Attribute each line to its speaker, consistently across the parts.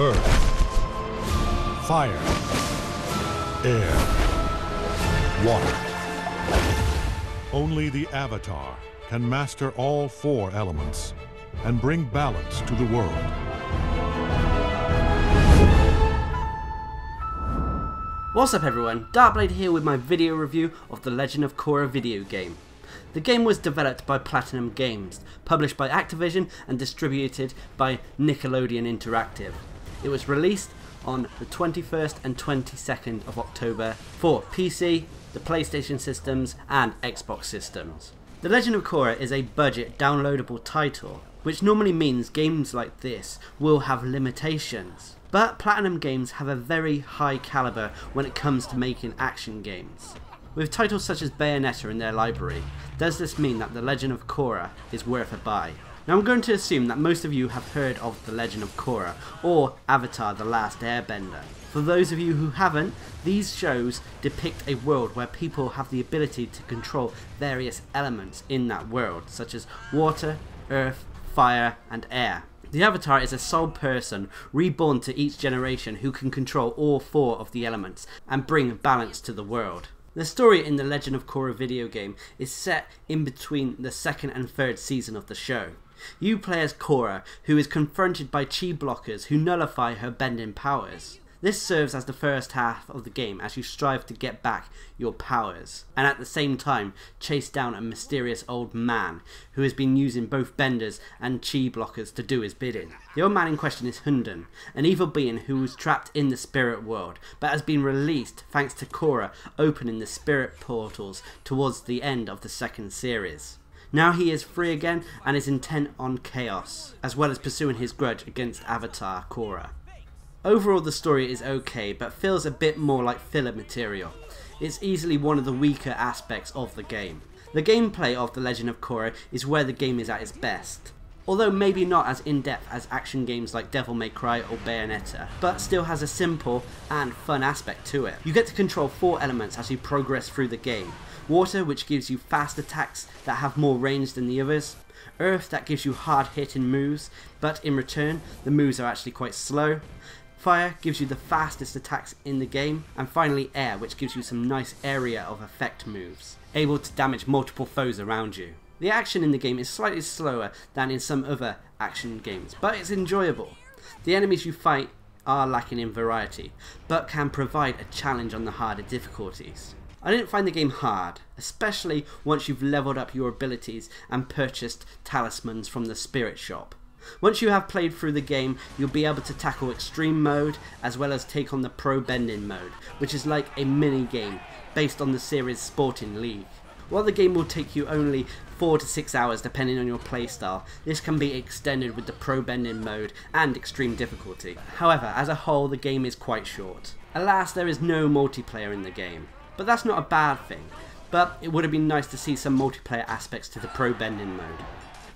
Speaker 1: earth, fire, air, water. Only the Avatar can master all 4 elements and bring balance to the world.
Speaker 2: What's up everyone, Darcblade here with my video review of The Legend of Korra video game. The game was developed by Platinum Games, published by Activision and distributed by Nickelodeon Interactive. It was released on the 21st and 22nd of October for PC, the PlayStation systems and Xbox systems. The Legend of Korra is a budget downloadable title, which normally means games like this will have limitations. But Platinum Games have a very high caliber when it comes to making action games. With titles such as Bayonetta in their library, does this mean that The Legend of Korra is worth a buy? Now I'm going to assume that most of you have heard of The Legend of Korra or Avatar: The Last Airbender. For those of you who haven't, these shows depict a world where people have the ability to control various elements in that world, such as water, earth, fire and air. The Avatar is a sole person reborn to each generation who can control all 4 of the elements and bring balance to the world. The story in the Legend of Korra video game is set in between the 2nd and 3rd season of the show. You play as Korra, who is confronted by chi blockers who nullify her bending powers. This serves as the first half of the game as you strive to get back your powers, and at the same time chase down a mysterious old man who has been using both benders and chi blockers to do his bidding. The old man in question is Hundan, an evil being who was trapped in the spirit world, but has been released thanks to Korra opening the spirit portals towards the end of the 2nd series. Now he is free again and is intent on chaos, as well as pursuing his grudge against Avatar Korra. Overall the story is okay, but feels a bit more like filler material. It's easily one of the weaker aspects of the game. The gameplay of The Legend of Korra is where the game is at its best. Although maybe not as in-depth as action games like Devil May Cry or Bayonetta, but still has a simple and fun aspect to it. You get to control 4 elements as you progress through the game. Water, which gives you fast attacks that have more range than the others. Earth, that gives you hard hitting moves, but in return the moves are actually quite slow. Fire gives you the fastest attacks in the game, and finally air, which gives you some nice area of effect moves, able to damage multiple foes around you. The action in the game is slightly slower than in some other action games, but it's enjoyable. The enemies you fight are lacking in variety, but can provide a challenge on the harder difficulties. I didn't find the game hard, especially once you've leveled up your abilities and purchased talismans from the spirit shop. Once you have played through the game, you'll be able to tackle extreme mode as well as take on the pro bending mode, which is like a mini game based on the series Sporting League. While the game will take you only 4 to 6 hours depending on your playstyle, this can be extended with the pro bending mode and extreme difficulty. However, as a whole the game is quite short. Alas, there is no multiplayer in the game, but that's not a bad thing, but it would have been nice to see some multiplayer aspects to the pro bending mode.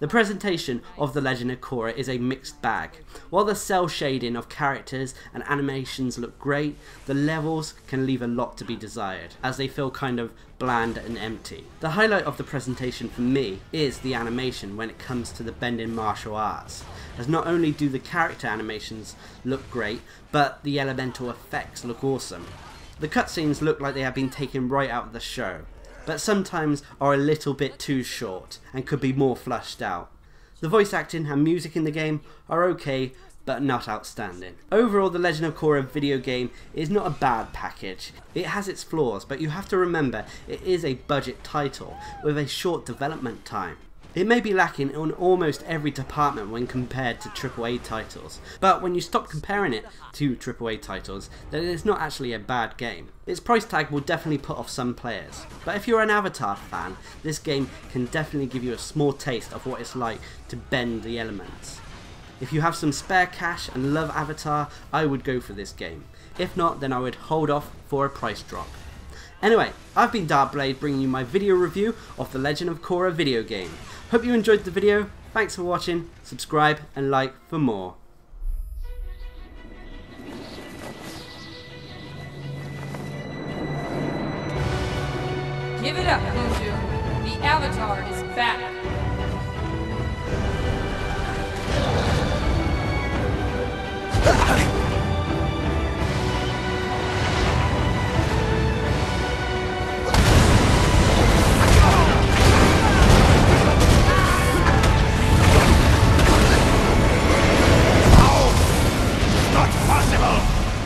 Speaker 2: The presentation of The Legend of Korra is a mixed bag. While the cel shading of characters and animations look great, the levels can leave a lot to be desired, as they feel kind of bland and empty. The highlight of the presentation for me is the animation when it comes to the bending martial arts, as not only do the character animations look great, but the elemental effects look awesome. The cutscenes look like they have been taken right out of the show, but sometimes are a little bit too short and could be more fleshed out. The voice acting and music in the game are okay, but not outstanding. Overall, The Legend of Korra video game is not a bad package. It has its flaws, but you have to remember it is a budget title with a short development time. It may be lacking on almost every department when compared to AAA titles, but when you stop comparing it to AAA titles, then it's not actually a bad game. Its price tag will definitely put off some players, but if you're an Avatar fan, this game can definitely give you a small taste of what it's like to bend the elements. If you have some spare cash and love Avatar, I would go for this game. If not, then I would hold off for a price drop. Anyway, I've been Darcblade bringing you my video review of The Legend of Korra video game. Hope you enjoyed the video, thanks for watching, subscribe and like for more.
Speaker 3: Give it up, Khonshu. The Avatar is back.